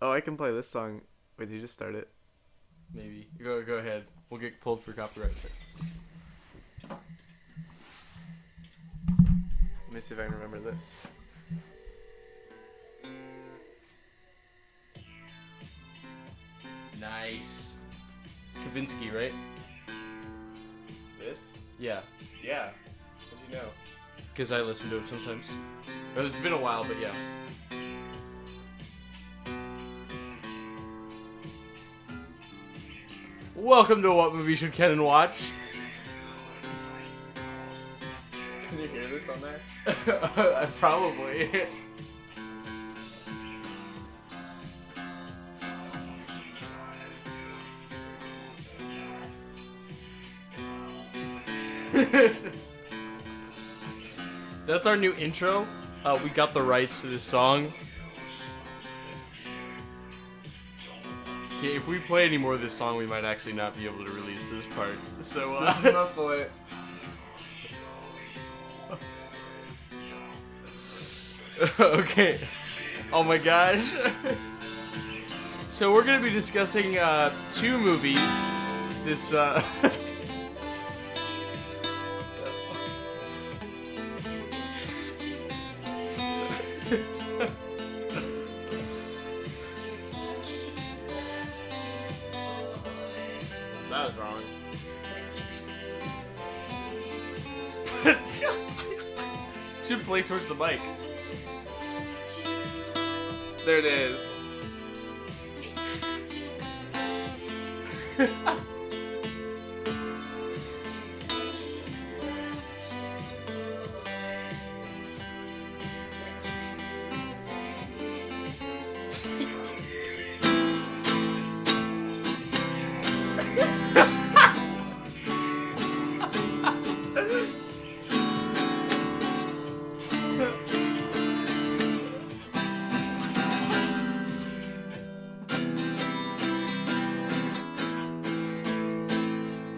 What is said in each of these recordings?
Oh, I can play this song. Wait, did you just start it? Maybe. Go ahead. We'll get pulled for copyright. Let me see if I can remember this. Nice. Kavinsky, right? This? Yeah. Yeah. How'd you know? Because I listen to it sometimes. Well, it's been a while, but yeah. Welcome to What Movie Should Ken Watch? Can you hear this on there? Probably. That's our new intro. We got the rights to this song. Okay, if we play any more of this song, we might actually not be able to release this part. So, Muffle it. okay. Oh my gosh. So we're gonna be discussing two movies. This That was wrong. should play towards the mic. There it is.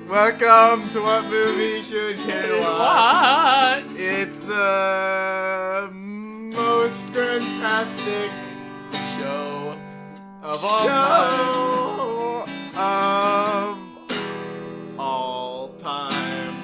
Welcome to What Movie Should Ken Watch? What? It's the most fantastic Show of all time. show of all time.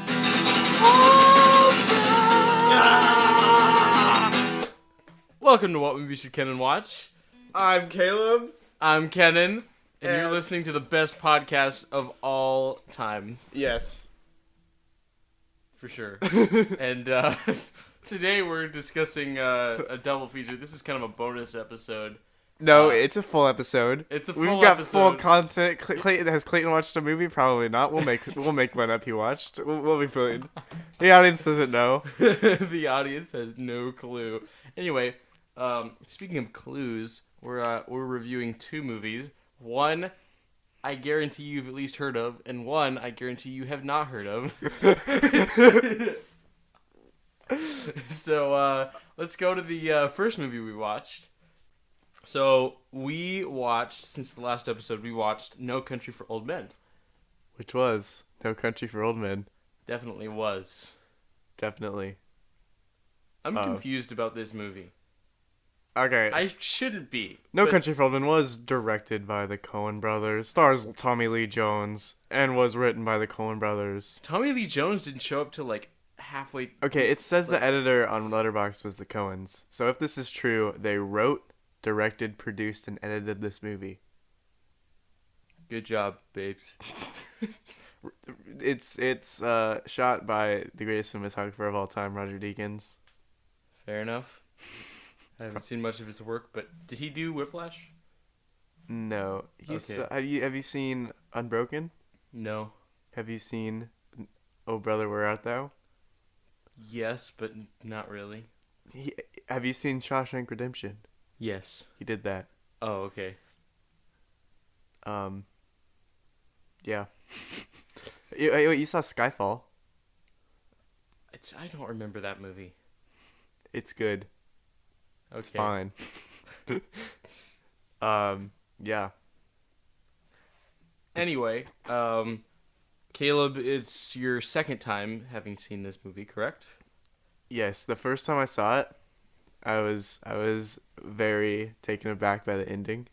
Welcome to What Movie Should Ken Watch. I'm Caleb. I'm Kenan, and you're And- listening to the best podcast of all time, Yes. for sure. And today we're discussing a double feature. This is kind of a bonus episode. No, it's a full episode. It's a We've full got full episode. content. Clayton, has Clayton watched a movie? Probably not. We'll make one up. He watched. We'll be fine. The audience doesn't know. The audience has no clue. Anyway, speaking of clues, we're reviewing two movies. One, I guarantee you've at least heard of, and one, I guarantee you have not heard of. So let's go to the first movie we watched. So we watched, since the last episode, we watched No Country for Old Men. Which was No Country for Old Men. Definitely was. Definitely. I'm confused about this movie. Okay. I shouldn't be. No but Country for Old Men was directed by the Coen brothers, stars Tommy Lee Jones, and was written by the Coen brothers. Tommy Lee Jones didn't show up till like halfway. Okay, it says Like- the editor on Letterboxd was the Coens. So if this is true, they wrote, directed, produced, and edited this movie. Good job, babes. It's shot by the greatest cinematographer of all time, Roger Deakins. Fair enough. I haven't seen much of his work, but did he do Whiplash? No, he's Okay. have you seen Unbroken? No. Have you seen Oh Brother Where Art Thou? Yes, but not really. Have you seen Shawshank Redemption? Yes. He did that. Oh, okay. Yeah. You saw Skyfall? I don't remember that movie. It's good. Okay. It's fine. Yeah. Anyway, Caleb, it's your second time having seen this movie, correct? Yes, the first time I saw it, I was very taken aback by the ending.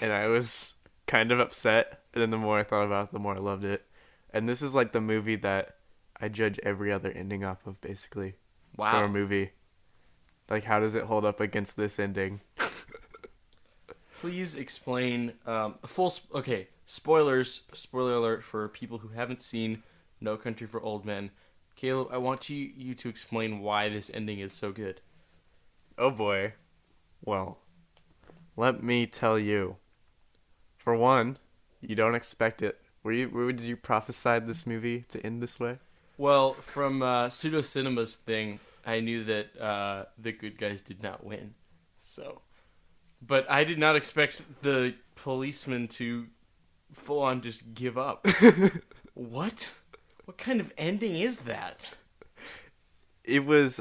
and I was kind of upset. And then the more I thought about it, the more I loved it. And this is like the movie that I judge every other ending off of, basically, for a Wow. movie. Like, how does it hold up against this ending? Please explain. Okay, spoilers. Spoiler alert for people who haven't seen No Country for Old Men. Caleb, I want you to explain why this ending is so good. Oh boy. Well, let me tell you. For one, you don't expect it. Did you prophesy this movie to end this way? Well, from Pseudo Cinema's thing, I knew that the good guys did not win. So, but I did not expect the policeman to full on just give up. What? What kind of ending is that? It was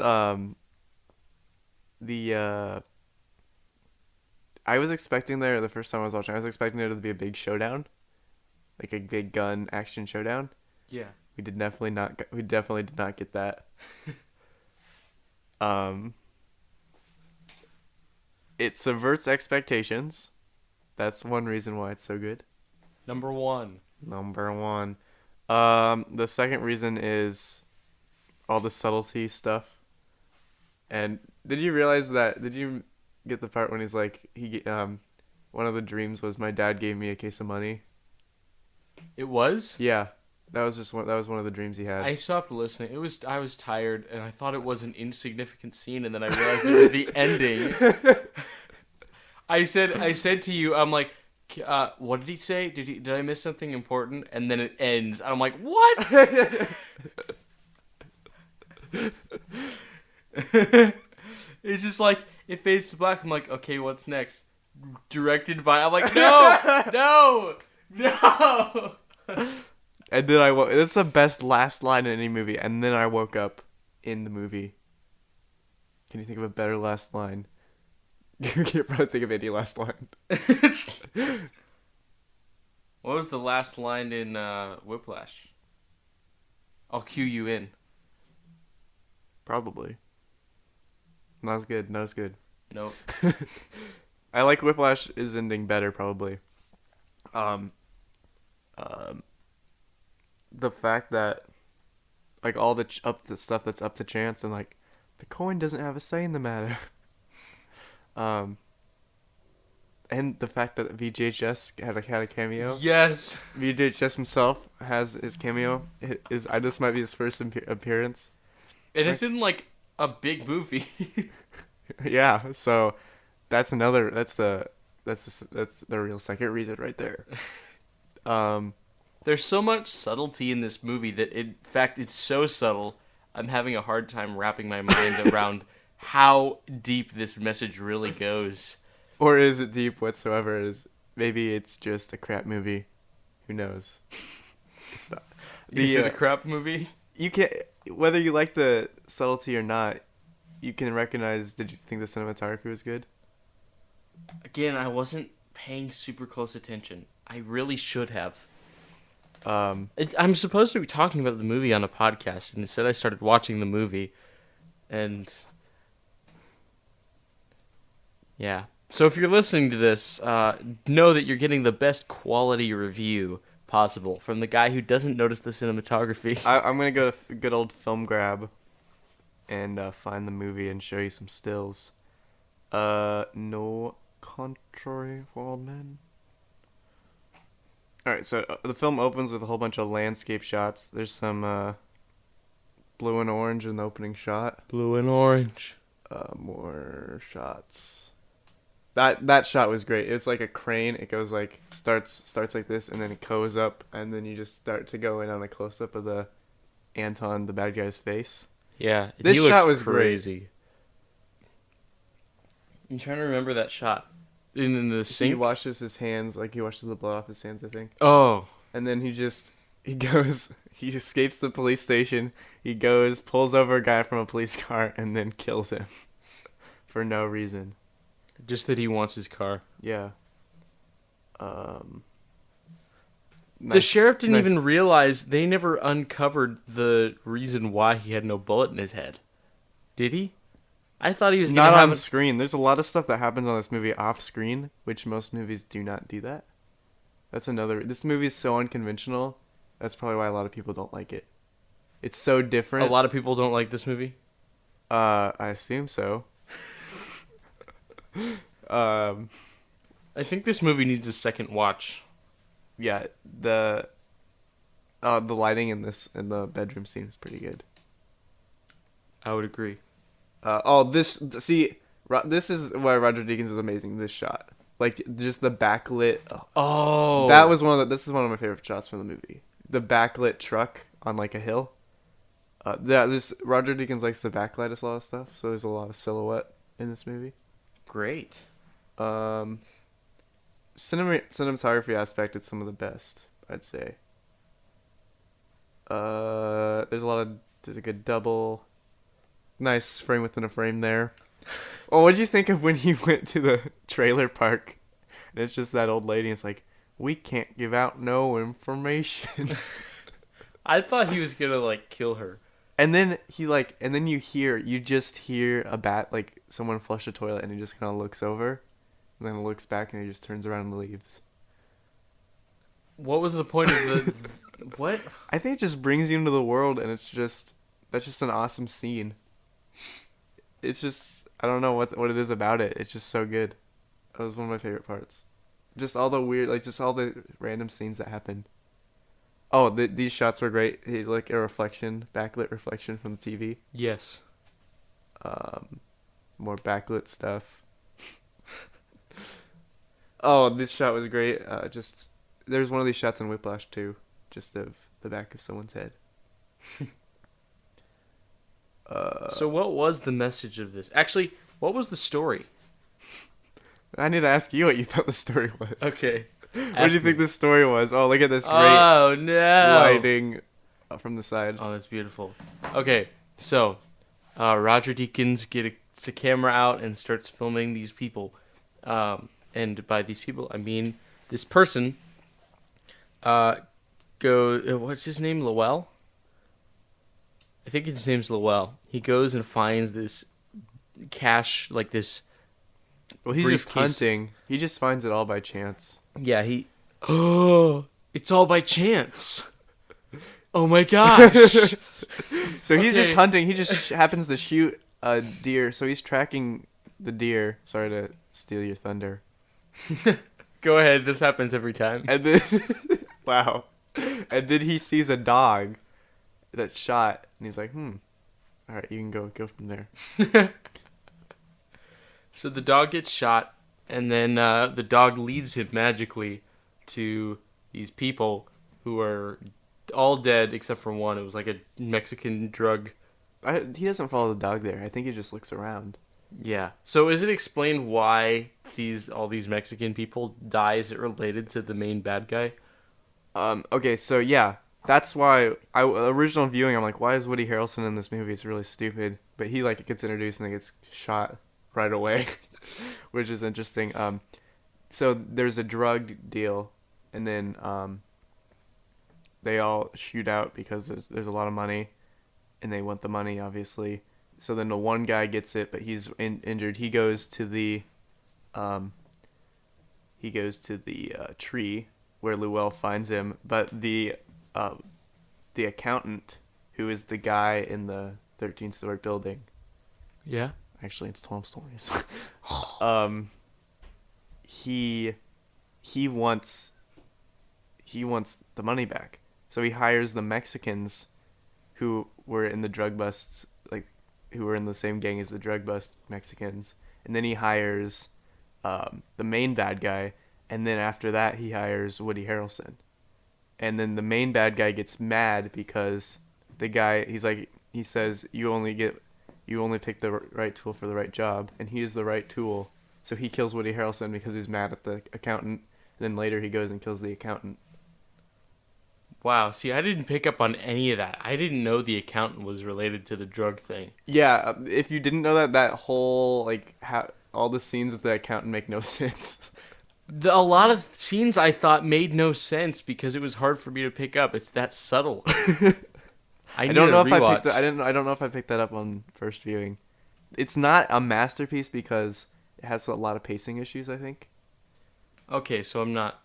the I was expecting there the first time I was watching. I was expecting there to be a big showdown, like a big gun action showdown. Yeah. We definitely did not get that. Um, it subverts expectations. That's one reason why it's so good. Number one. Number one. The second reason is all the subtlety stuff. And did you realize that? Did you get the part when he's like one of the dreams was my dad gave me a case of money? It was? Yeah, that was one of the dreams he had. I stopped listening. I was tired and I thought it was an insignificant scene and then I realized it was the ending. I said to you, I'm like, what did he say? Did I miss something important? And then it ends. I'm like, what? It's just like it fades to black. I'm like, okay, what's next? Directed by. I'm like, no. And then I woke. That's the best last line in any movie. And then I woke up in the movie. Can you think of a better last line? You can't probably think of any last line. What was the last line in Whiplash? I'll cue you in. Probably. Not as good. Not as good. Nope. I like Whiplash's ending better, probably. The fact that, like, all the stuff that's up to chance, and like, the coin doesn't have a say in the matter. And the fact that VHS had a cameo. Yes. VHS himself has his cameo. This might be his first appearance. And it's in like a big movie. Yeah, so that's the real second reason right there. There's so much subtlety in this movie that, in fact, it's so subtle, I'm having a hard time wrapping my mind around how deep this message really goes. Or is it deep whatsoever? Maybe it's just a crap movie. Who knows? It's not. Is it a crap movie? You can't, whether you like the subtlety or not, you can recognize. Did you think the cinematography was good? Again, I wasn't paying super close attention. I really should have. I'm supposed to be talking about the movie on a podcast, and instead I started watching the movie, and yeah. So if you're listening to this, know that you're getting the best quality review possible from the guy who doesn't notice the cinematography. I'm gonna go to good old Film Grab and find the movie and show you some stills. No Country for Old Men. Alright, so the film opens with a whole bunch of landscape shots. There's some blue and orange in the opening shot. Blue and orange. More shots. That shot was great. It's like a crane. It goes like starts like this, and then it goes up, and then you just start to go in on a close up of the bad guy's face. Yeah, this he shot looks was crazy. great. I'm trying to remember that shot. In the sink? He washes his hands, like he washes the blood off his hands, I think. Oh. And then he escapes the police station. He goes, pulls over a guy from a police car, and then kills him for no reason. Just that he wants his car. Yeah. The sheriff didn't even realize they never uncovered the reason why he had no bullet in his head. Did he? I thought he was gonna Not on have. screen. There's a lot of stuff that happens on this movie off screen, which most movies do not do that. That's another. This movie is so unconventional. That's probably why a lot of people don't like it. It's so A different. lot of people don't like this movie. I assume so. Um, I think this movie needs a second watch. yeah, the lighting in the bedroom scene is pretty good. I would agree. This is why Roger Deakins is amazing. This shot, like just the backlit. Oh, That was This is one of my favorite shots from the movie. The backlit truck on like a hill. This Roger Deakins likes to backlight us a lot of stuff, so there's a lot of silhouette in this movie. great. Cinematography aspect, it's some of the best, I'd say. There's a good double, nice frame within a frame there. Oh, what'd you think of when he went to the trailer park? And it's just that old lady. And it's like, we can't give out no information. I thought he was gonna like kill her. And then you just hear a bat, like someone flush a toilet, and he just kind of looks over, and then looks back, and he just turns around and leaves. What was the point of the what? I think it just brings you into the world, and that's just an awesome scene. It's just, I don't know what it is about it. It's just so good. That was one of my favorite parts. Just all the weird, like just all the random scenes that happen. Oh, these shots were great. He like a reflection, backlit reflection from the TV. Yes. More backlit stuff. Oh, this shot was great. Just there's one of these shots in Whiplash too, just of the back of someone's head. So what was the message of this? Actually, what was the story? I need to ask you what you thought the story was. Okay. What do you think the story was? Oh, look at this great Oh no! lighting from the side. Oh, that's beautiful. Okay, so Roger Deakins gets a camera out and starts filming these people. And by these people, I mean this person. What's his name? Lowell? I think his name's Lowell. He goes and finds this cash, like this. Well, he's just briefcase. hunting. He just finds it all by chance. Yeah, Oh, it's all by chance. Oh my gosh. So he's just Okay. hunting. He just happens to shoot a deer. So he's tracking the deer. Sorry to steal your thunder. Go ahead. This happens every time. And then, wow. And then he sees a dog that's shot, and he's like, all right, you can go from there. So the dog gets shot, and then the dog leads him magically to these people who are all dead except for one. It was like a Mexican drug. He doesn't follow the dog there. I think he just looks around. Yeah. So is it explained why all these Mexican people die? Is it related to the main bad guy? Okay, so yeah, that's why original viewing, I'm like, why is Woody Harrelson in this movie? It's really stupid. But he like gets introduced and then gets shot right away, which is interesting. So there's a drug deal, and then they all shoot out because there's a lot of money, and they want the money, obviously. So then the one guy gets it, but he's injured. He goes to the tree where Llewellyn finds him, but the accountant, who is the guy in the 13-story building. Yeah. Actually, it's 12 stories. He wants the money back. So he hires the Mexicans who were in the drug busts, like who were in the same gang as the drug bust Mexicans, and then he hires the main bad guy, and then after that he hires Woody Harrelson. And then the main bad guy gets mad because the guy, he says you only pick the right tool for the right job, and he is the right tool. So he kills Woody Harrelson because he's mad at the accountant. And then later he goes and kills the accountant. Wow. See, I didn't pick up on any of that. I didn't know the accountant was related to the drug thing. Yeah, if you didn't know that whole all the scenes with the accountant make no sense. A lot of scenes I thought made no sense because it was hard for me to pick up. It's that subtle. I don't know if rewatch. I don't know if I picked that up on first viewing. It's not a masterpiece because it has a lot of pacing issues, I think. Okay, so I'm not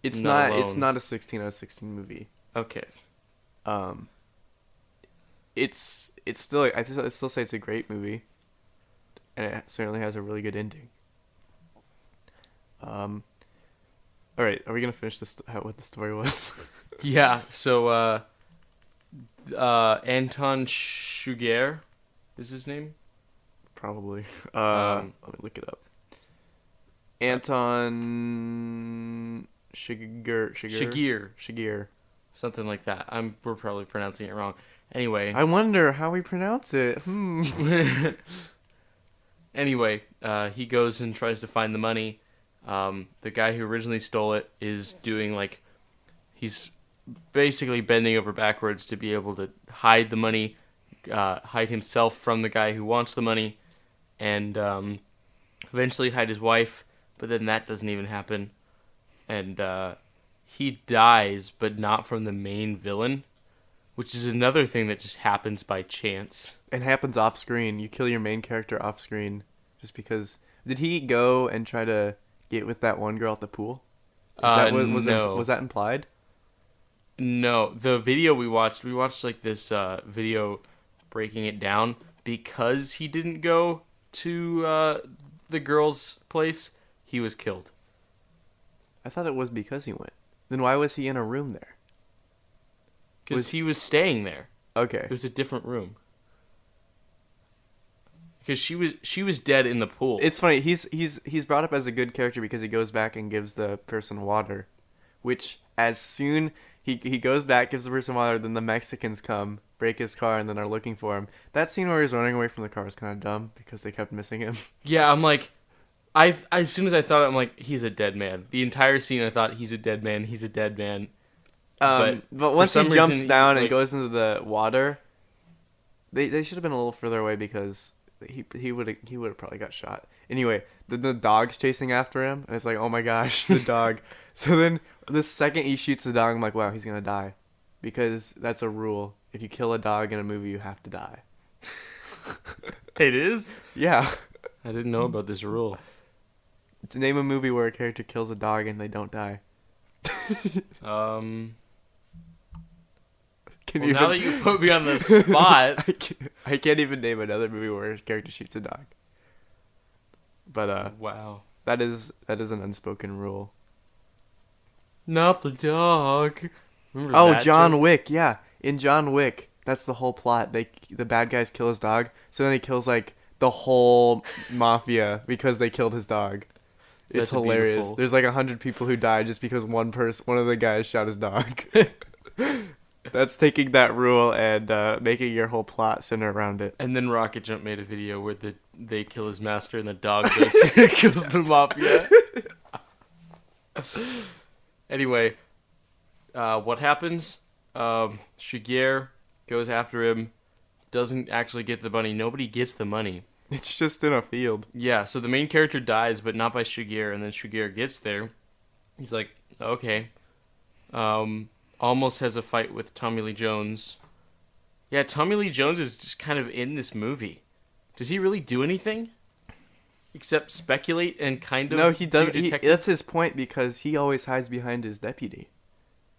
It's not not it's alone. not a 16 out of 16 movie. Okay. Um it's still I still say it's a great movie, and it certainly has a really good ending. Um all right, are we going to finish this what the story was? Yeah. So Anton Sugar is his name. Probably. Um, Let me look it up. Anton Shagir, Shigir. something like that. We're probably pronouncing it wrong. Anyway. I wonder how we pronounce it. Anyway, he goes and tries to find the money. The guy who originally stole it is doing like he's basically bending over backwards to be able to hide the money, hide himself from the guy who wants the money, and eventually hide his wife. But then that doesn't even happen, and he dies, but not from the main villain, which is another thing that just happens by chance. It happens off screen. You kill your main character off screen just because. Did he go and try to get with that one girl at the pool? Is that what No. was that implied? No, the video we watched like this video breaking it down because he didn't go to the girl's place, he was killed. I thought it was because he went. Then why was he in a room there? Because he was staying there. Okay. It was a different room. Because she was dead in the pool. It's funny. He's brought up as a good character because he goes back and gives the person water, which as soon he goes back, gives the person water, then the Mexicans come, break his car, and then are looking for him. That scene where he's running away from the car is kind of dumb because they kept missing him. Yeah, I'm like, as soon as I thought it, I'm like, he's a dead man. The entire scene, I thought, he's a dead man. He's a dead man. But for once he some jumps reason, down and like- goes into the water, they should have been a little further away because he would have probably got shot. Anyway, the dog's chasing after him, and it's like, oh my gosh, the dog. So then the second he shoots the dog, I'm like, wow, he's gonna die, because that's a rule. If you kill a dog in a movie, you have to die. It is? Yeah. I didn't know about this rule. To name a movie where a character kills a dog and they don't die. Can Well, now that you put me on the spot, I can't even name another movie where a character shoots a dog. But wow. that is an unspoken rule. Not the dog. Remember Oh, that John joke? Wick, yeah. In John Wick, that's the whole plot. The bad guys kill his dog, so then he kills like the whole mafia because they killed his dog. It's That's hilarious. beautiful. There's like 100 people who died just because one of the guys shot his dog. That's taking that rule and making your whole plot center around it. And then Rocket Jump made a video where they kill his master and the dog goes kills the mafia. Anyway, what happens? Shigeru goes after him, doesn't actually get the money. Nobody gets the money. It's just in a field. Yeah, so the main character dies, but not by Shigeru, and then Shigeru gets there. He's like, okay. Almost has a fight with Tommy Lee Jones. Yeah, Tommy Lee Jones is just kind of in this movie. Does he really do anything? Except speculate and kind of No, he does. do detective- That's his point because he always hides behind his deputy,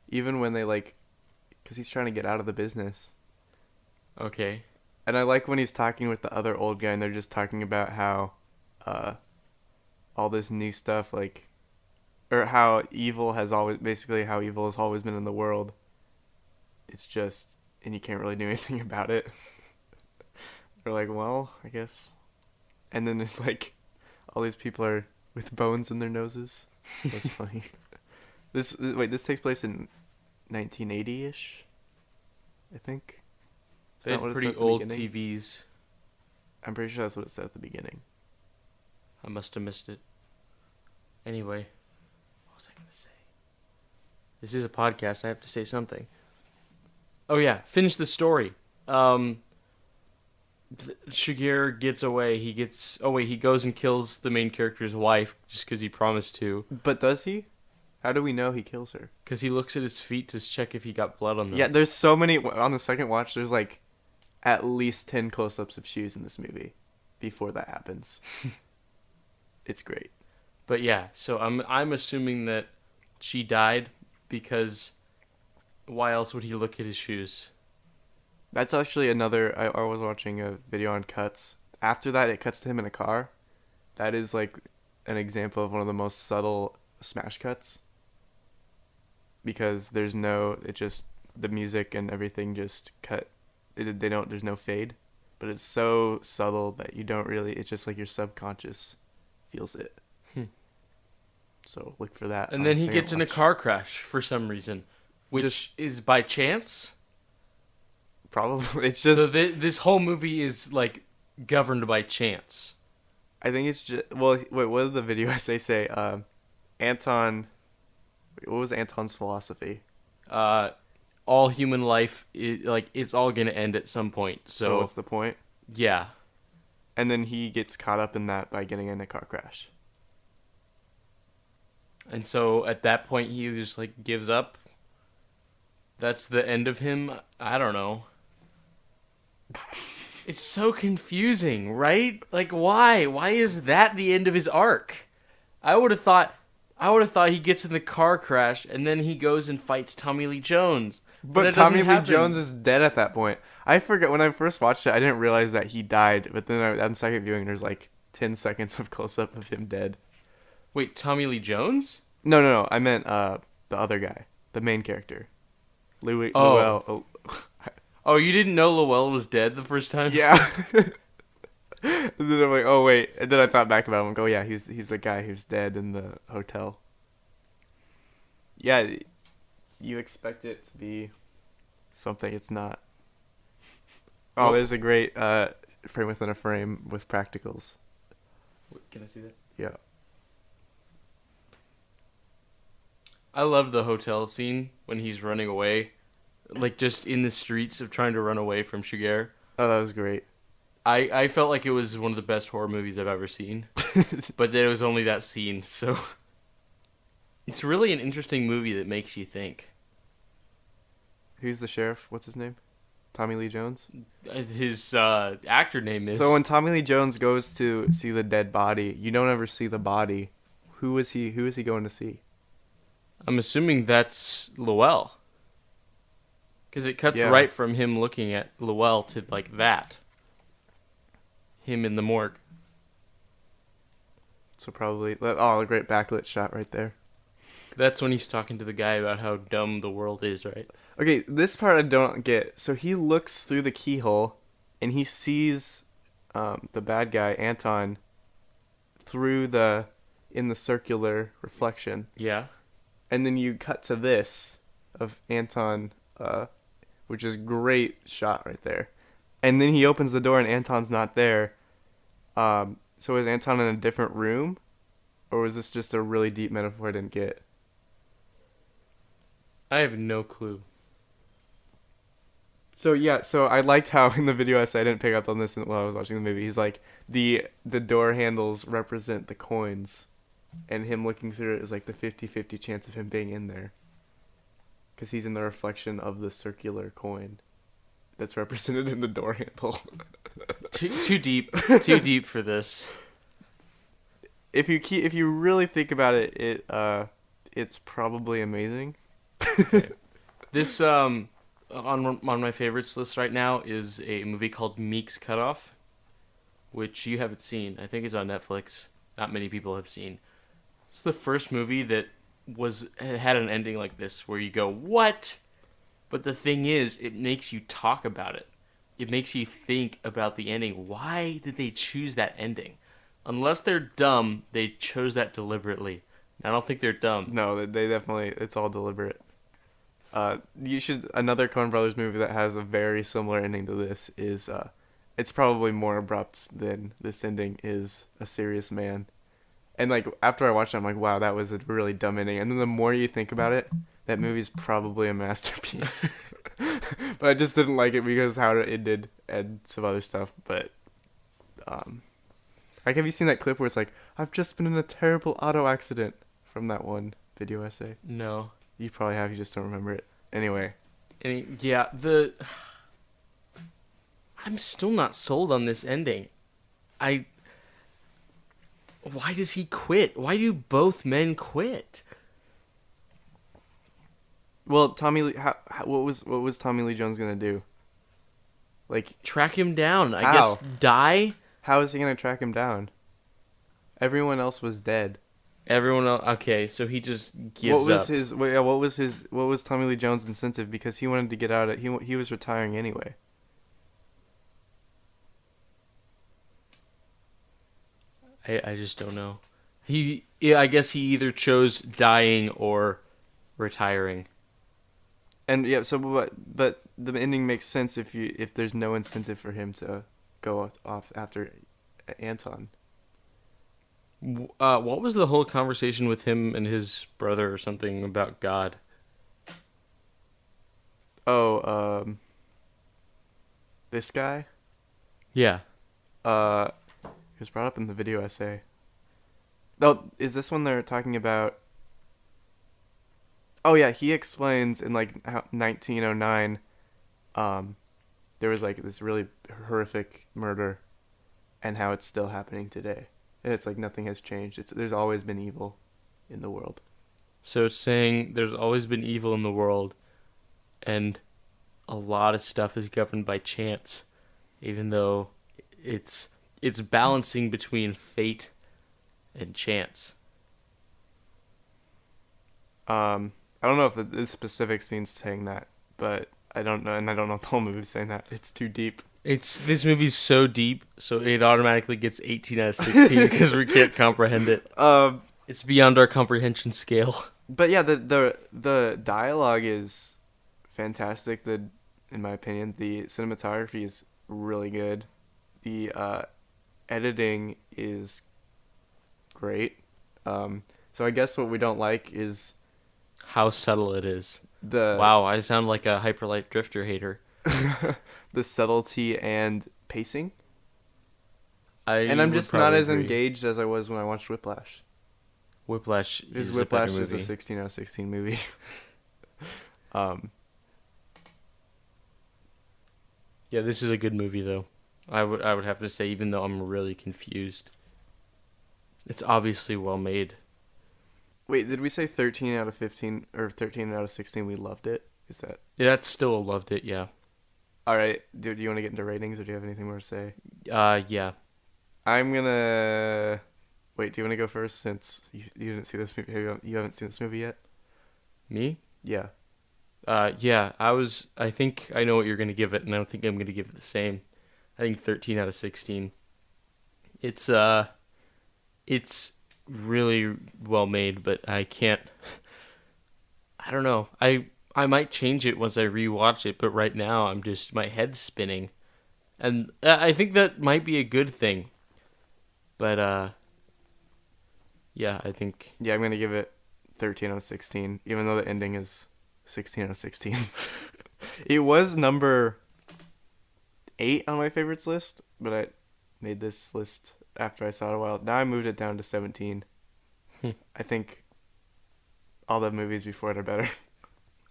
even when they because he's trying to get out of the business. Okay. And I like when he's talking with the other old guy and they're just talking about how all this new stuff or how evil has always been in the world. It's just, and you can't really do anything about it. They're like, well, I guess. And then it's like all these people are with bones in their noses. That's funny. This takes place in 1980-ish, I think. Is They that had what it pretty said at the old beginning? TVs. I'm pretty sure that's what it said at the beginning. I must have missed it. Anyway, what was I going to say? This is a podcast. I have to say something. Oh, yeah. Finish the story. Shigeru gets away. He goes and kills the main character's wife just because he promised to. But does he? How do we know he kills her? Because he looks at his feet to check if he got blood on them. Yeah, there's so many. On the second watch, there's at least 10 close-ups of shoes in this movie. before that happens. It's great. But yeah, so I'm assuming that she died because why else would he look at his shoes? That's actually another. I was watching a video on cuts. After that, it cuts to him in a car. That is like an example of one of the most subtle smash cuts. Because there's no, it just, the music and everything just cut. They don't. There's no fade, but it's so subtle that you don't really. It's just like your subconscious feels it. So look for that. And then he gets in a car crash for some reason, which is by chance. Probably, it's just. So this whole movie is like governed by chance. I think it's just. Well, wait. What did the video essay say? Anton. What was Anton's philosophy? All human life it's all gonna end at some point. So what's the point? Yeah. And then he gets caught up in that by getting in a car crash. And so at that point he just like gives up. That's the end of him. I don't know. It's so confusing, right? Like why? Why is that the end of his arc? I would have thought he gets in the car crash and then he goes and fights Tommy Lee Jones. But Tommy Lee Jones is dead at that point. I forget, when I first watched it, I didn't realize that he died. But then on second viewing, there's like 10 seconds of close-up of him dead. Wait, Tommy Lee Jones? No. I meant the other guy. The main character. Louis. Oh. Llewell. Oh, you didn't know Llewell was dead the first time? Yeah. And then I'm like, oh, wait. And then I thought back about him. I'm like, oh, yeah, he's the guy who's dead in the hotel. Yeah, you expect it to be something it's not. Oh, Well, there's a great frame within a frame with practicals. can I see that? Yeah. I love the hotel scene when he's running away. Like, just in the streets of trying to run away from Shigeru. Oh, that was great. I felt like it was one of the best horror movies I've ever seen. But there was only that scene, so... It's really an interesting movie that makes you think. Who's the sheriff? What's his name? Tommy Lee Jones? His actor name is... So when Tommy Lee Jones goes to see the dead body, you don't ever see the body. Who is he going to see? I'm assuming that's Llewell. Because it cuts right from him looking at Llewell to, like, that. Him in the morgue. So probably... Oh, a great backlit shot right there. That's when he's talking to the guy about how dumb the world is, right? Okay, this part I don't get. So he looks through the keyhole, and he sees the bad guy, Anton, in the circular reflection. Yeah. And then you cut to this of Anton, which is great shot right there. And then he opens the door and Anton's not there. So is Anton in a different room? Or was this just a really deep metaphor I didn't get? I have no clue. So yeah, so I liked how in the video essay, I didn't pick up on this while I was watching the movie. He's like, the door handles represent the coins. And him looking through it is like the 50-50 chance of him being in there. Because he's in the reflection of the circular coin that's represented in the door handle. Too deep for this. If you really think about it, it's probably amazing. This on my favorites list right now is a movie called Meek's Cutoff, which you haven't seen. I think it's on Netflix. Not many people have seen. It's the first movie that had an ending like this where you go, what? But the thing is, it makes you talk about it. It makes you think about the ending. Why did they choose that ending? Unless they're dumb, they chose that deliberately. I don't think they're dumb. No, they definitely, it's all deliberate. Another Coen Brothers movie that has a very similar ending to this is, it's probably more abrupt than this ending, is A Serious Man. And like after I watched it, I'm like, wow, that was a really dumb ending. And then the more you think about it, that movie's probably a masterpiece. But I just didn't like it because how it ended and some other stuff. But like, have you seen that clip where it's like, I've just been in a terrible auto accident from that one video essay? No. You probably have. You just don't remember it. Anyway. I'm still not sold on this ending. I. Why does he quit? Why do both men quit? Well, Tommy Lee, what was Tommy Lee Jones gonna do? Like, Track him down. I guess how? die. How is he gonna track him down? Everyone else was dead. Everyone else. Okay, so he just gives What was up. his? What was Tommy Lee Jones' incentive? Because he wanted to get out. He was retiring anyway. I just don't know. I guess he either chose dying or retiring. And yeah, so but the ending makes sense if there's no incentive for him to go off after Anton. What was the whole conversation with him and his brother or something about God? Oh, this guy. Yeah. He was brought up in the video essay. Oh, is this one they're talking about? Oh yeah, he explains in like 1909, there was like this really horrific murder, and how it's still happening today. And it's like nothing has changed. There's always been evil in the world. So it's saying there's always been evil in the world, and a lot of stuff is governed by chance, even though it's balancing between fate and chance. I don't know if the specific scene's saying that, but I don't know, and I don't know if the whole movie's saying that. It's too deep. This movie's so deep, so it automatically gets 18 out of 16 because we can't comprehend it. It's beyond our comprehension scale. But yeah, the dialogue is fantastic. In my opinion, the cinematography is really good. The editing is great. So I guess what we don't like is How subtle it is. the Wow, I sound like a Hyperlight Drifter hater. the subtlety and pacing. And I I'm would just not probably as agree. engaged as I was when I watched Whiplash. Whiplash Because is Whiplash a better is a movie. 16 out of 16 movie. um, Yeah, this is a good movie though. I would have to say, even though I'm really confused. It's obviously well made. Wait, did we say 13 out of 15 or 13 out of 16? We loved it. Is that Yeah, that's still loved it. Yeah. all right? Dude, do you want to get into ratings, or do you have anything more to say? Yeah. I'm gonna wait. Do you want to go first since you didn't see this movie? You haven't seen this movie yet? Me? Yeah. Yeah. I think I know what you're gonna give it, and I don't think I'm gonna give it the same. I think 13 out of 16. It's really well made, but I can't. I don't know. I might change it once I rewatch it, but right now my head's spinning, and I think that might be a good thing. But yeah, I think Yeah, I'm gonna give it 13 out of 16, even though the ending is 16 out of 16. It was number 8 on my favorites list, but I made this list after I saw it a while. Now I moved it down to 17. I think all the movies before it are better.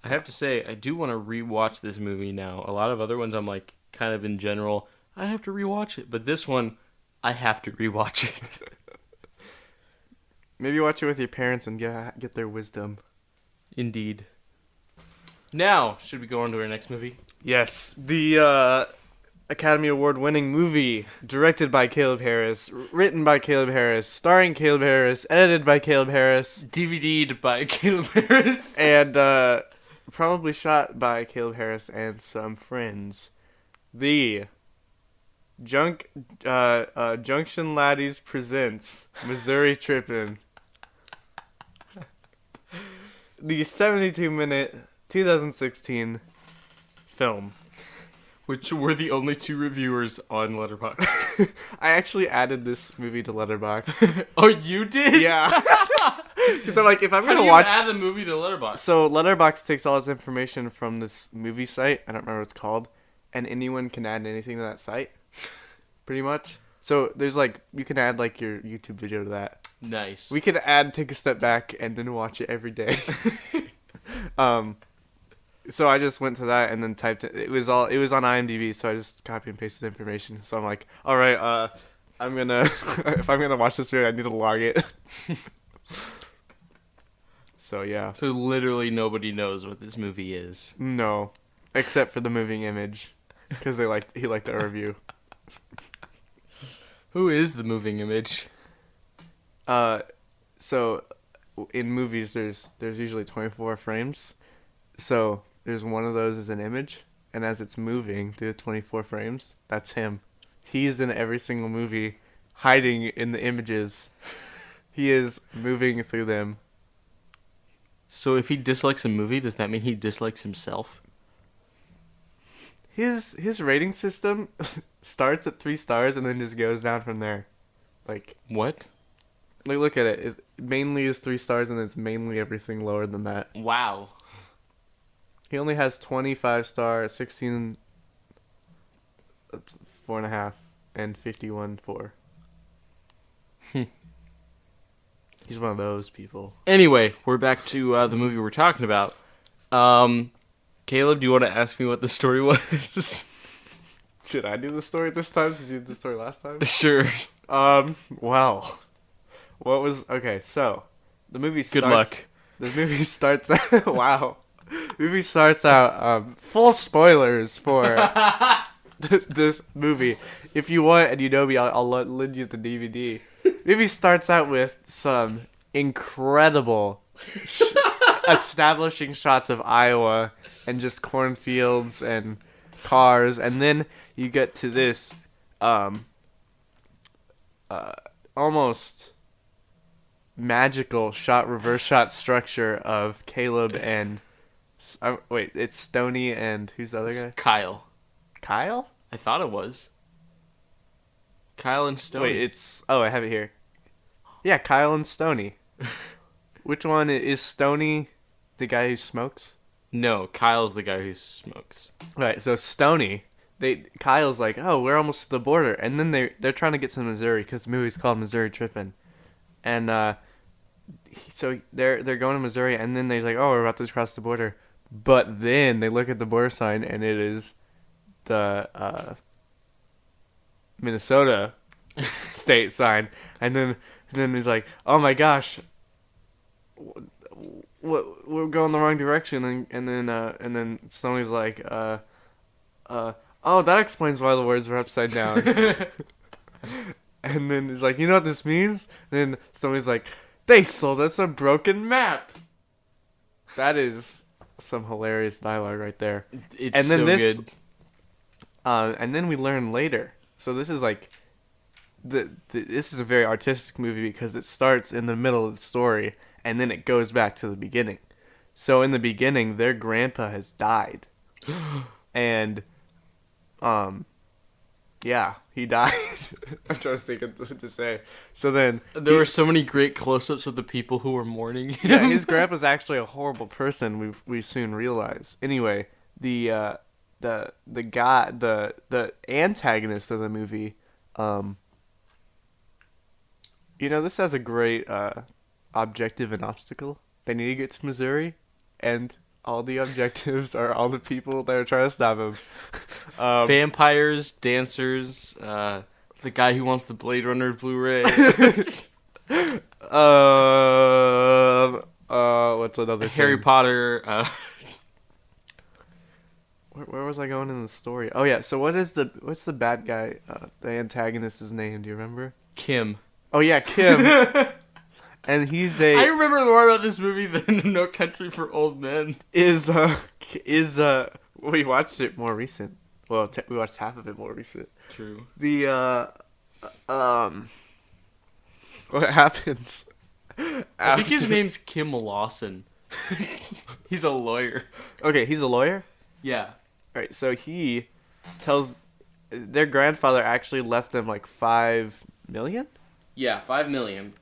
I have to say I do want to rewatch this movie now. A lot of other ones I'm like kind of in general, I have to rewatch it, but this one I have to rewatch it. Maybe watch it with your parents and get their wisdom. Indeed. Now, should we go on to our next movie? Yes, the Academy Award winning movie, directed by Caleb Harris, written by Caleb Harris, starring Caleb Harris, edited by Caleb Harris, DVD'd by Caleb Harris. and probably shot by Caleb Harris and some friends. The Junction Laddies presents Misouri Trippin. The 72-minute 2016 film. Which were the only 2 reviewers on Letterboxd. I actually added this movie to Letterboxd. Oh, you did? Yeah. Because I'm like, if I'm How do gonna you watch, add a movie to Letterboxd? so Letterboxd takes all this information from this movie site. I don't remember what it's called, and anyone can add anything to that site, pretty much. So there's like, you can add like your YouTube video to that. Nice. We could add Take a Step Back and then watch it every day. So I just went to that and then typed it. It was on IMDb, so I just copy and pasted information. So I'm like, all right, I'm gonna if I'm gonna watch this movie, I need to log it. So yeah, So literally nobody knows what this movie is. no, except for the moving image, because he liked our review. Who is the moving image? So in movies, there's usually 24 frames. So there's one of those as an image, and as it's moving through the 24 frames, that's him. He's in every single movie, hiding in the images. He is moving through them. So if he dislikes a movie, does that mean he dislikes himself? His rating system starts at 3 stars and then just goes down from there. Like What? look at it. It mainly is 3 stars and it's mainly everything lower than that. Wow. He only has 25 star, 16, 4.5, and 51 4. He's one of those people. Anyway, we're back to the movie we're talking about. Caleb, do you want to ask me what the story was? Should I do the story this time since you did the story last time? Sure. Well, what was okay? So, the movie starts. Good luck. The movie starts. Wow, movie starts out. Full spoilers for this movie. If you want and you know me, I'll lend you the DVD. Movie starts out with some incredible establishing shots of Iowa and just cornfields and cars, and then you get to this almost magical reverse shot structure of Caleb and wait, it's Stoney and who's the other guy? Kyle. Kyle? I thought it was. Kyle and Stoney. Wait, I have it here. Yeah, Kyle and Stoney. Which one is Stoney? The guy who smokes? No, Kyle's the guy who smokes. Right, so Stoney, Kyle's like, oh, we're almost to the border, and then they're trying to get to Missouri because the movie's called Misouri Trippin, and so they're going to Missouri, and then they're like, oh, we're about to cross the border, but then they look at the border sign, and it is the Minnesota state sign, and then he's like, oh my gosh, we're going the wrong direction, and then Stoney's like, oh, that explains why the words were upside down. And then he's like, you know what this means? And then Stoney's like, they sold us a broken map. That is some hilarious dialogue right there. It's and then so this, good. And then we learn later. So this is like, this is a very artistic movie because it starts in the middle of the story and then it goes back to the beginning. So in the beginning, their grandpa has died, and yeah, he died. I'm trying to think of what to say. So then There were so many great close-ups of the people who were mourning him. yeah, his grandpa's actually a horrible person. We soon realize. Anyway, the guy, the antagonist of the movie, this has a great objective and obstacle. They need to get to Missouri, and all the objectives are all the people that are trying to stop him. Vampires, dancers, the guy who wants the Blade Runner Blu-ray. What's another Harry thing? Potter. Where was I going in the story? Oh yeah, so what's the bad guy, the antagonist's name? Do you remember? Kim. Oh yeah, Kim. And he's I remember more about this movie than No Country for Old Men. We watched it more recent. Well, we watched half of it more recent. True. What happens? I think his name's Kim Lawson. He's a lawyer. Okay, he's a lawyer? Yeah. Alright, so he tells their grandfather actually left them like $5 million? Yeah, $5 million.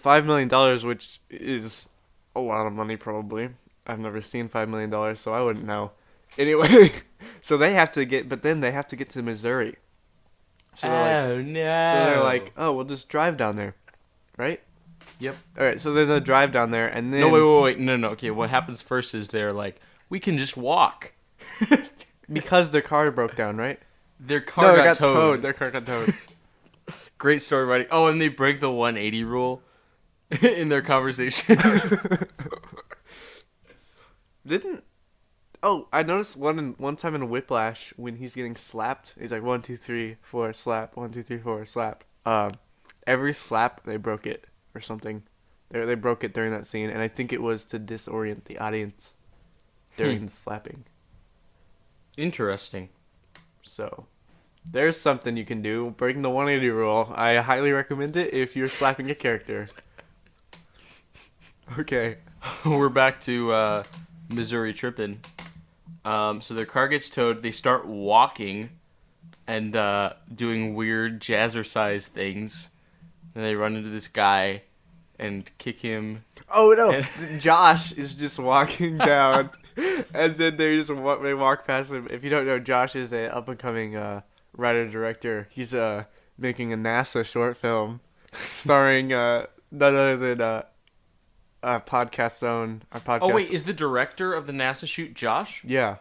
$5 million, which is a lot of money probably. I've never seen $5 million, so I wouldn't know. Anyway, so they have to get to Missouri. So No. they're like, oh, we'll just drive down there, right? Yep. All right, so then they'll drive down there, and then No, wait. No. Okay, what happens first is they're like, we can just walk. because their car broke down, right? Their car got towed. towed. Their car got towed. Great story writing. Oh, and they break the 180 rule in their conversation. Didn't Oh, I noticed one time in Whiplash when he's getting slapped, he's like 1, 2, 3, 4 slap, 1, 2, 3, 4 slap. Every slap they broke it or something. They broke it during that scene, and I think it was to disorient the audience during the slapping. Interesting. So, there's something you can do. Breaking the 180 rule. I highly recommend it if you're slapping a character. Okay. We're back to Misouri Trippin. So their car gets towed. They start walking and doing weird jazzercise things. And they run into this guy and kick him. Oh no! Josh is just walking down, and then they walk past him. If you don't know, Josh is a up and coming writer director. He's making a NASA short film, starring none other than Podcast Zone. Our podcast. Oh wait, is the director of the NASA shoot Josh? Yeah.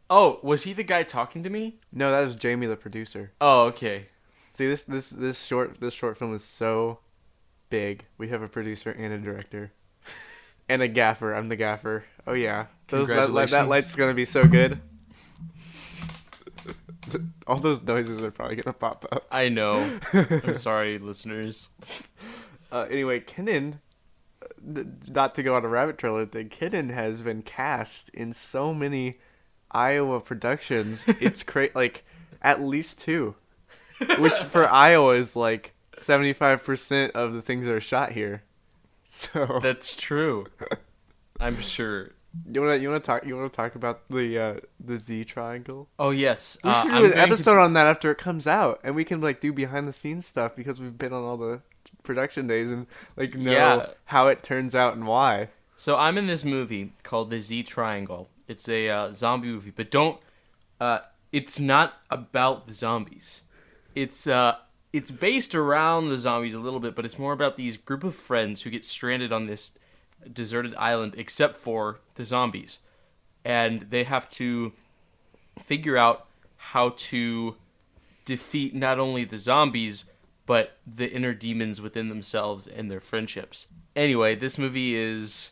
Oh, was he the guy talking to me? No, that was Jamie, the producer. Oh, okay. See, this short film is so big. We have a producer and a director, and a gaffer. I'm the gaffer. Oh yeah, that light's gonna be so good. All those noises are probably gonna pop up. I know. I'm sorry, listeners. Anyway, Kenan, not to go on a rabbit trail, Kenan has been cast in so many Iowa productions. It's like at least 2, which for Iowa is like 75% of the things that are shot here. So That's true. I'm sure. You wanna talk about the Z triangle? Oh yes. We should do an episode on that after it comes out, and we can like do behind the scenes stuff because we've been on all the production days and like know how it turns out and why. So I'm in this movie called The Z Triangle. It's a zombie movie, but don't. It's not about the zombies. It's based around the zombies a little bit, but it's more about these group of friends who get stranded on this deserted island, except for the zombies, and they have to figure out how to defeat not only the zombies but the inner demons within themselves and their friendships. Anyway, this movie is,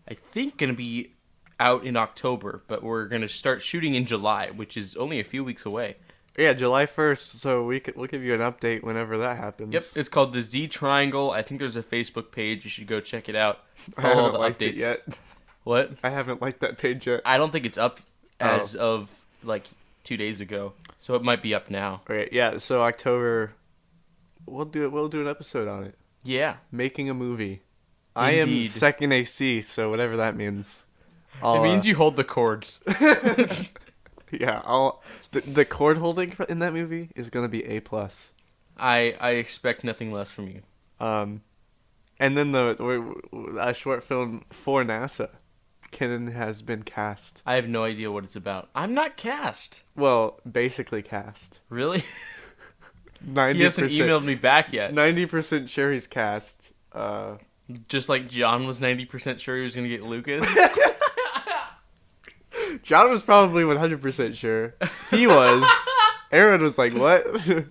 I think, going to be out in October, but we're going to start shooting in July, which is only a few weeks away. Yeah, July 1st, so we'll give you an update whenever that happens. Yep, it's called The Z Triangle. I think there's a Facebook page. You should go check it out. I haven't liked it yet. What? I haven't liked that page yet. I don't think it's up as of like 2 days ago, so it might be up now. Okay, yeah, so October, we'll do an episode on it. Yeah. Making a movie. Indeed. I am second AC, so whatever that means. It means you hold the chords. Yeah, the chord holding in that movie is gonna be A+. I expect nothing less from you. And then a short film for NASA, Kenan has been cast. I have no idea what it's about. I'm not cast. Well, basically cast. Really? 90%. He hasn't emailed me back yet. 90% sure he's cast. Just like John was 90% sure he was gonna get Lucas. John was probably 100% sure. He was. Aaron was like, what? Do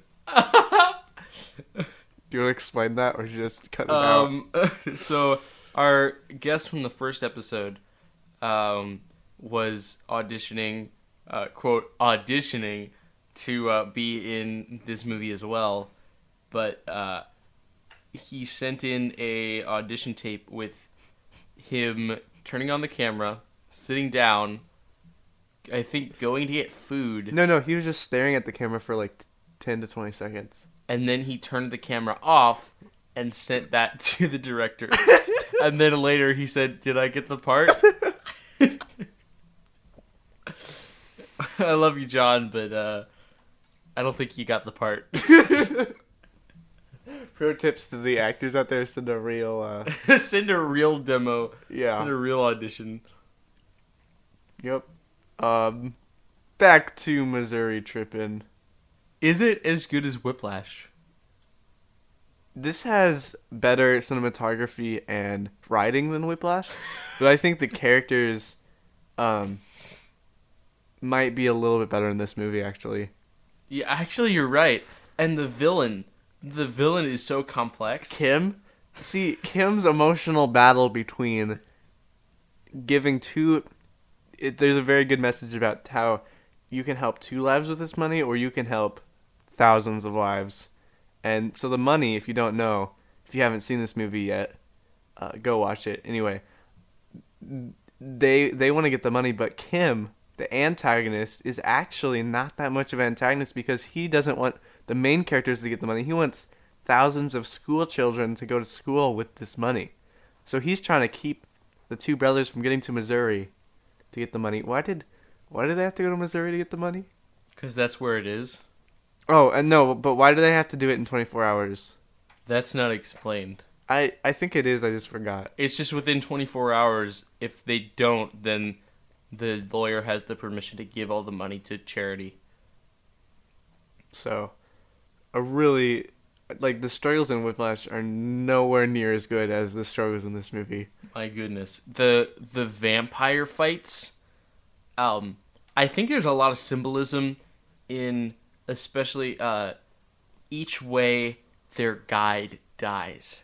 you want to explain that or just cut it out? So, our guest from the first episode was auditioning, quote, auditioning to be in this movie as well. But he sent in a audition tape with him turning on the camera, sitting down, I think going to get food. No, he was just staring at the camera for like 10 to 20 seconds. And then he turned the camera off and sent that to the director. And then later he said, "Did I get the part?" I love you, John, but I don't think you got the part. Pro tips to the actors out there: send a real Send a real demo. Yeah. Send a real audition. Yep. Back to Misouri Trippin. Is it as good as Whiplash? This has better cinematography and writing than Whiplash, but I think the characters might be a little bit better in this movie, actually. Yeah, actually, you're right. And the villain The villain is so complex. Kim. See, Kim's emotional battle between giving there's a very good message about how you can help 2 lives with this money, or you can help thousands of lives. And so the money, if you don't know, if you haven't seen this movie yet, go watch it. Anyway, they want to get the money, but Kim, the antagonist, is actually not that much of an antagonist because he doesn't want the main characters to get the money. He wants thousands of school children to go to school with this money. So he's trying to keep the two brothers from getting to Missouri to get the money. Why did they have to go to Missouri to get the money? Because that's where it is. Oh, and no, but why do they have to do it in 24 hours? That's not explained. I think it is. I just forgot. It's just within 24 hours. If they don't, then the lawyer has the permission to give all the money to charity. So, the struggles in Whiplash are nowhere near as good as the struggles in this movie. My goodness. The vampire fights, I think there's a lot of symbolism in, especially each way their guide dies.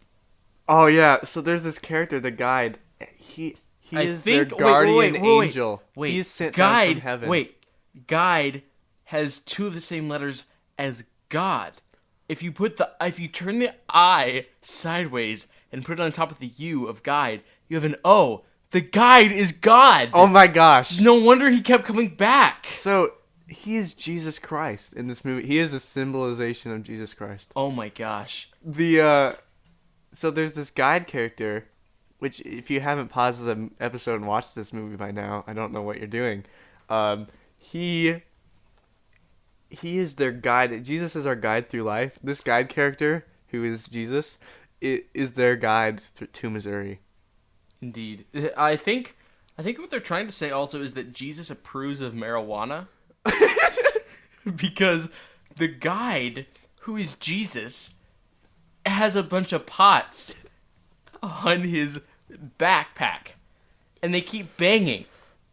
Oh yeah, so there's this character, the guide. He is their guardian angel. Wait, he's sent guide, down from heaven. Wait, guide has 2 of the same letters as God. If you turn the I sideways and put it on top of the U of guide, you have an O. The guide is God. Oh my gosh. No wonder he kept coming back. So he is Jesus Christ in this movie. He is a symbolization of Jesus Christ. Oh my gosh. So there's this guide character, which if you haven't paused the episode and watched this movie by now, I don't know what you're doing. He is their guide. Jesus is our guide through life. This guide character, who is Jesus, is their guide to Missouri. Indeed. I think what they're trying to say also is that Jesus approves of marijuana. Because the guide, who is Jesus, has a bunch of pots on his backpack. And they keep banging.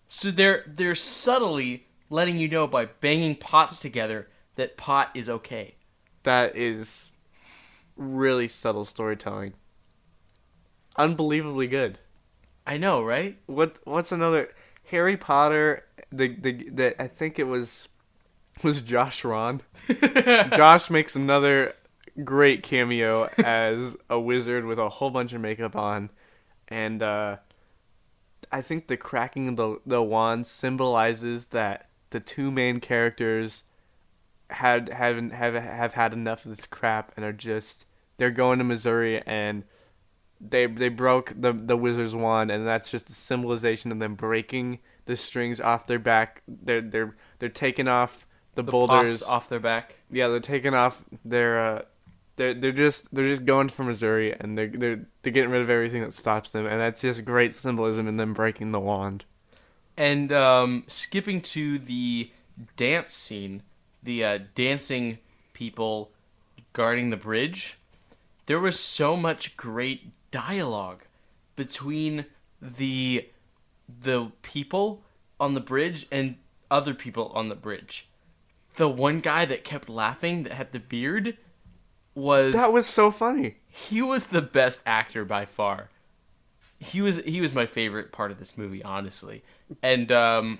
So they're subtly letting you know by banging pots together that pot is okay. That is really subtle storytelling. Unbelievably good. I know, right? What's another Harry Potter? The I think it was Josh Ron. Josh makes another great cameo as a wizard with a whole bunch of makeup on, and I think the cracking of the wand symbolizes that the 2 main characters have had enough of this crap and they're going to Missouri, and they broke the wizard's wand, and that's just a symbolization of them breaking the strings off their back. They're taking off the boulders pots off their back. Yeah, they're taking off their they're just going for Missouri, and they're getting rid of everything that stops them, and that's just great symbolism in them breaking the wand. And skipping to the dance scene, the dancing people guarding the bridge, there was so much great dialogue between the people on the bridge and other people on the bridge. The one guy that kept laughing, that had the beard, that was so funny. He was the best actor by far. He was my favorite part of this movie, honestly. And the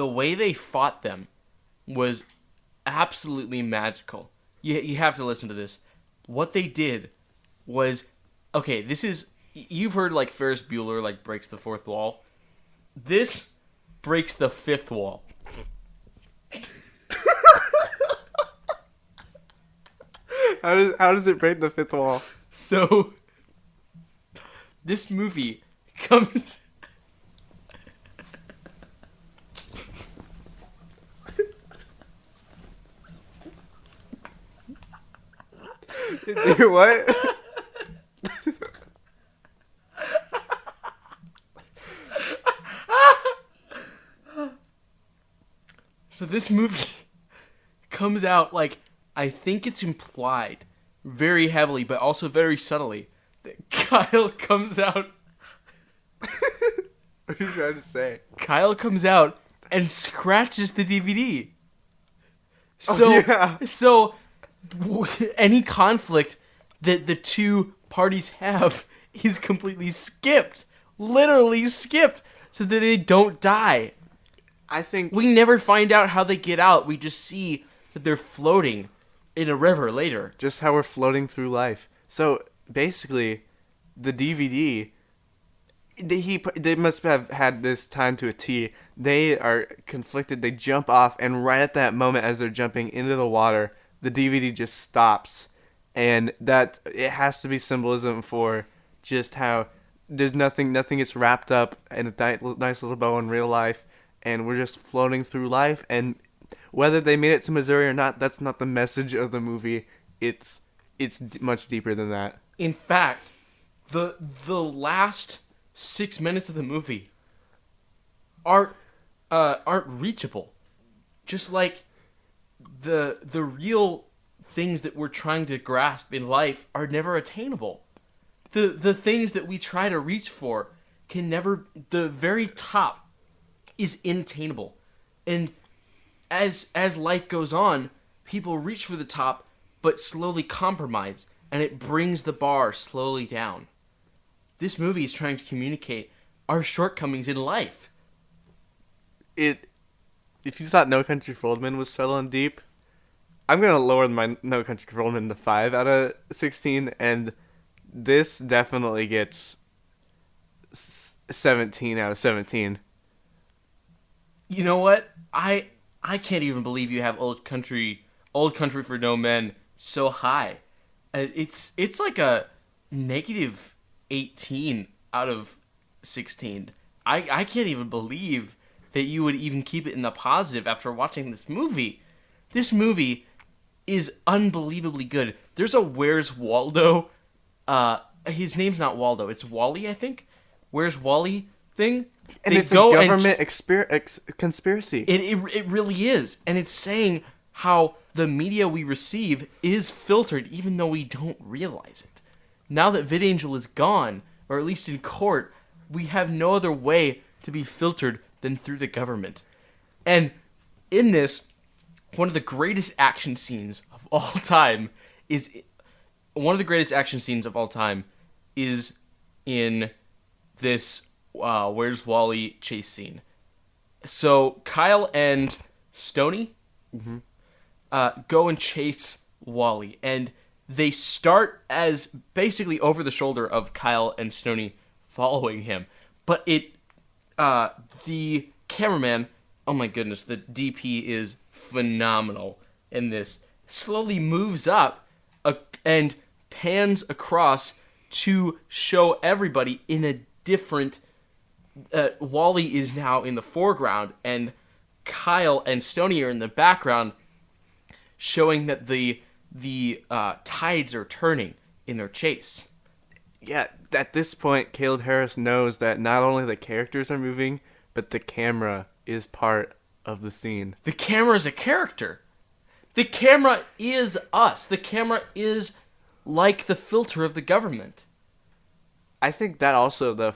way they fought them was absolutely magical. You have to listen to this. What they did was, okay, this is, you've heard like Ferris Bueller like breaks the 4th wall. This breaks the 5th wall. How does it break the 5th wall? So this movie comes What? So this movie comes out like, I think it's implied very heavily, but also very subtly, that Kyle comes out. What are you trying to say? Kyle comes out and scratches the DVD. So, yeah. So any conflict that the two parties have is completely skipped, literally skipped, so that they don't die. I think We never find out how they get out. We just see that they're floating in a river later. just how we're floating through life. So basically, the DVD, they must have had this time to a T. They are conflicted. They jump off, and right at that moment, as they're jumping into the water, the DVD just stops, and that it has to be symbolism for just how there's nothing gets wrapped up in a nice little bow in real life, and we're just floating through life. And whether they made it to Missouri or not, that's not the message of the movie. It's much deeper than that. In fact, the last 6 minutes of the movie aren't reachable. Just like the real things that we're trying to grasp in life are never attainable. The things that we try to reach for can never. The very top is inattainable, and as life goes on, people reach for the top, but slowly compromise, and it brings the bar slowly down. This movie is trying to communicate our shortcomings in life. If you thought No Country for Old Men was subtle and deep, I'm gonna lower my No Country for Old Men to 5 out of 16, and this definitely gets 17 out of 17. You know what? I can't even believe you have Old Country for No Men so high. It's like a negative 18 out of 16. I can't even believe that you would even keep it in the positive after watching this movie. This movie is unbelievably good. There's a Where's Waldo? His name's not Waldo. It's Wally, I think. Where's Wally thing? And They it's a go government conspiracy. It really is. And it's saying how the media we receive is filtered even though we don't realize it. Now that VidAngel is gone, or at least in court, we have no other way to be filtered than through the government. And in this, one of the greatest action scenes of all time is in this Where's Wally chase scene. So Kyle and Stoney go and chase Wally, and they start as basically over the shoulder of Kyle and Stoney following him. But the cameraman, oh my goodness, the DP is phenomenal in this, slowly moves up and pans across to show everybody in a different. Wally is now in the foreground, and Kyle and Stoney are in the background, showing that the tides are turning in their chase. Yeah, at this point, Caleb Harris knows that not only the characters are moving, but the camera is part of the scene. The camera is a character. The camera is us. The camera is like the filter of the government. I think that also the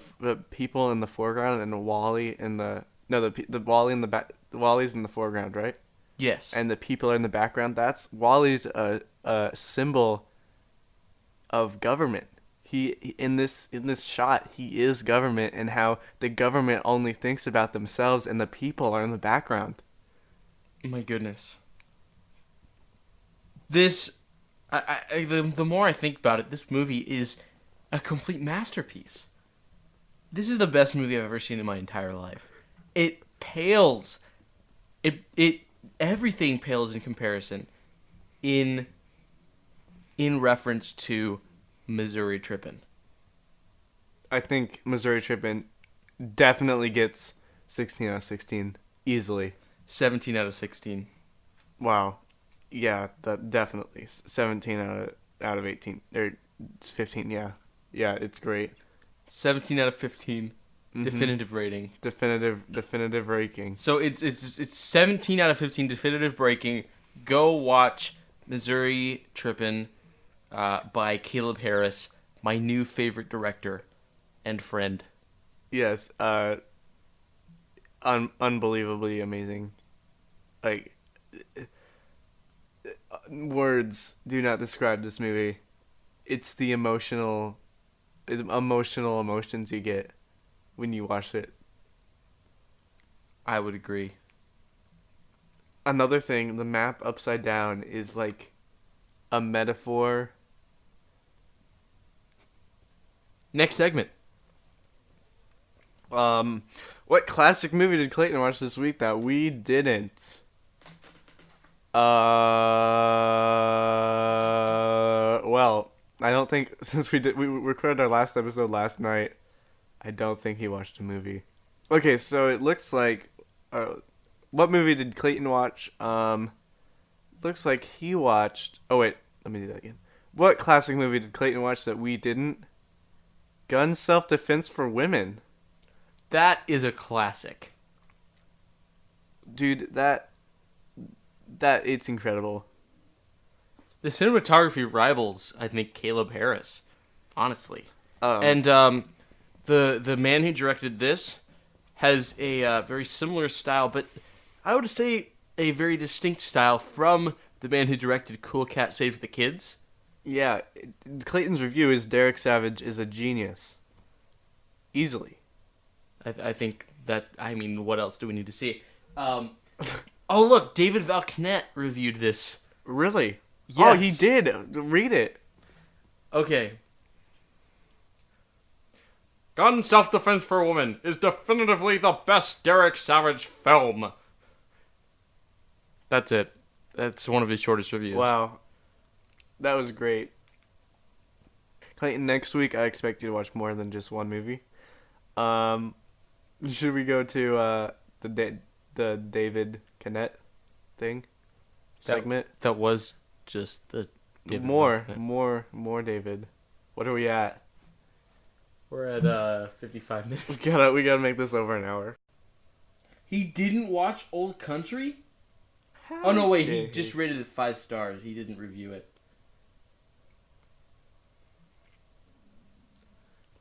people in the foreground and Wally in the Wally in the back. Wally's in the foreground, right? Yes. And the people are in the background. That's Wally's a symbol of government. He in this shot, he is government, and how the government only thinks about themselves, and the people are in the background. My goodness. This, the more I think about it, this movie is a complete masterpiece. This is the best movie I've ever seen in my entire life. It pales. It everything pales in comparison in reference to Misouri Trippin. I think Misouri Trippin definitely gets 16 out of 16 easily. 17 out of 16. Wow. Yeah, that definitely 17 out of 18 or 15. Yeah. Yeah, it's great. 17 out of 15. Mm-hmm. Definitive rating. Definitive ranking. So it's 17 out of 15 definitive breaking. Go watch Misouri Trippin by Caleb Harris, my new favorite director and friend. Yes, unbelievably amazing. Like Words do not describe this movie. It's the emotional emotions you get when you watch it. I would agree. Another thing, the map upside down is like a metaphor. Next segment. What classic movie did Clayton watch this week that we didn't? Well, I don't think since we recorded our last episode last night, I don't think he watched a movie. Okay, so it looks like, what movie did Clayton watch? Looks like he watched. Oh wait, let me do that again. What classic movie did Clayton watch that we didn't? Gun Self-Defense for Women. That is a classic. Dude, that it's incredible. The cinematography rivals, I think, Caleb Harris, honestly. Um, And the man who directed this has a very similar style, but I would say a very distinct style from the man who directed Cool Cat Saves the Kids. yeah, Clayton's review is Derek Savage is a genius. Easily. I think that, I mean, what else do we need to see? Oh, look, David Valknett reviewed this. Really? Yes. Oh, he did. Read it. Okay. Gun Self-Defense for a Woman is definitively the best Derek Savage film. That's it. That's one of his shortest reviews. Wow. That was great. Clayton, next week I expect you to watch more than just one movie. Should we go to the David Canet thing segment? That was just the David More Valknett. David. What are we at? We're at 55 minutes. We gotta make this over an hour. He didn't watch Old Country? How Oh no, wait, he dare just rated it 5 stars. He didn't review it.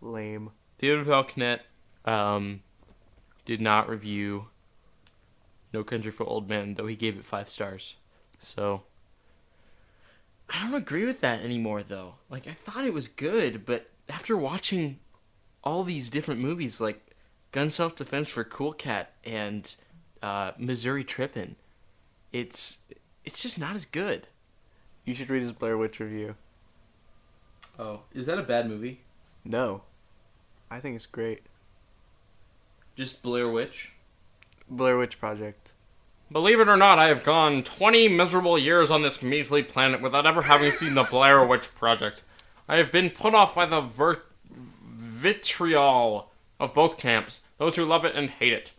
Lame. David Valknett did not review No Country for Old Men, though he gave it 5 stars. So I don't agree with that anymore, though. Like, I thought it was good, but after watching all these different movies, like Gun Self-Defense for Cool Cat and Misouri Trippin', it's just not as good. You should read his Blair Witch review. Oh, is that a bad movie? No. I think it's great. Just Blair Witch? Blair Witch Project. Believe it or not, I have gone 20 miserable years on this measly planet without ever having seen the Blair Witch Project. I have been put off by the vitriol of both camps, those who love it and hate it.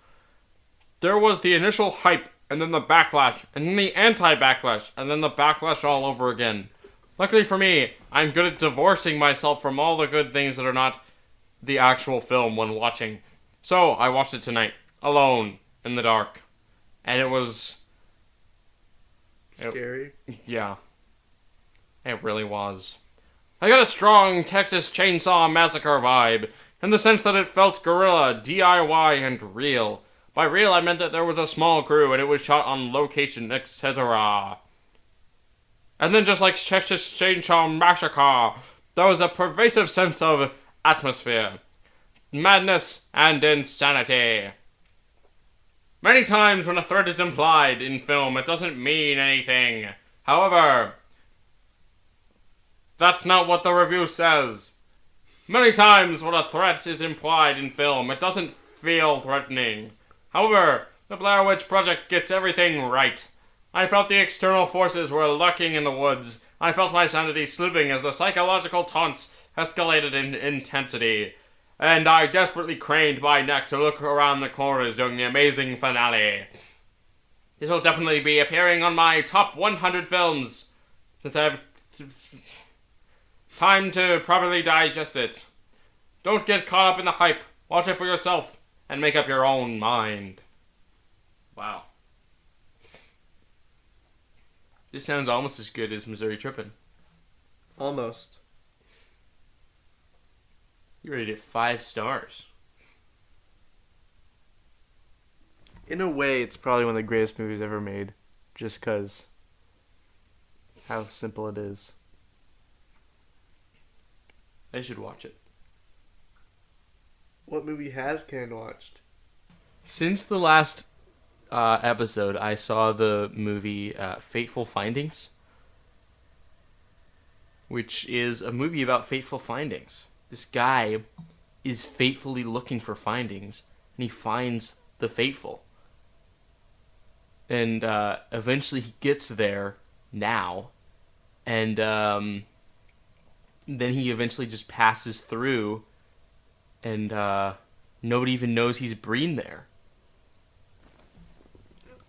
There was the initial hype, and then the backlash, and then the anti-backlash, and then the backlash all over again. Luckily for me, I'm good at divorcing myself from all the good things that are not the actual film when watching. So, I watched it tonight, alone, in the dark. And it was... Scary. Yeah. It really was. I got a strong Texas Chainsaw Massacre vibe, in the sense that it felt guerrilla, DIY, and real. By real, I meant that there was a small crew, and it was shot on location, etc. And then just like Texas Chainsaw Massacre, there was a pervasive sense of atmosphere, madness, and insanity. Many times when a threat is implied in film, it doesn't mean anything. However, that's not what the review says. Many times when a threat is implied in film, it doesn't feel threatening. However, the Blair Witch Project gets everything right. I felt the external forces were lurking in the woods. I felt my sanity slipping as the psychological taunts escalated in intensity. And I desperately craned my neck to look around the corners during the amazing finale. This will definitely be appearing on my top 100 films, since I have time to properly digest it. Don't get caught up in the hype. Watch it for yourself, and make up your own mind. Wow. This sounds almost as good as Misouri Trippin'. Almost. You rated it 5 stars. In a way, it's probably one of the greatest movies ever made. Just because how simple it is. I should watch it. What movie has Ken watched? Since the last episode, I saw the movie Fateful Findings, which is a movie about fateful findings. This guy is fatefully looking for findings, and he finds the fateful. And eventually he gets there now, and then he eventually just passes through, and nobody even knows he's been there.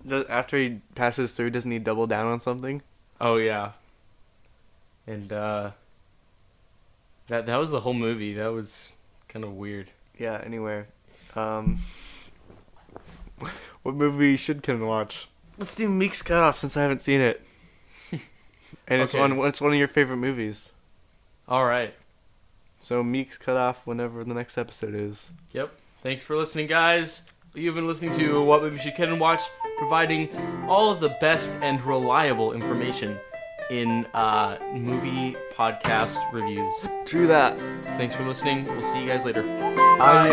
After he passes through, doesn't he double down on something? Oh yeah, and that was the whole movie. That was kind of weird. Yeah. Anyway, what movie should Ken watch? Let's do Meek's Cutoff since I haven't seen it. And it's Okay. it's one of your favorite movies. All right. So Meek's Cutoff whenever the next episode is. Yep. Thanks for listening, guys. You've been listening to What Movie Should Ken Watch, providing all of the best and reliable information in movie podcast reviews. True that. Thanks for listening. We'll see you guys later. Bye.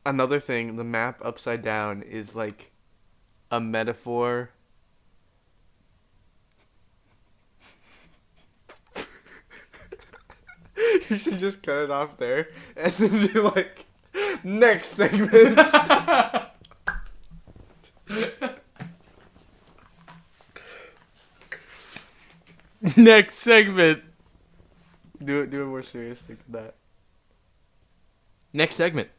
Another thing, the map upside down is like a metaphor. You should just cut it off there and then do like next segment. Next segment. Do a more serious thing than that. Next segment.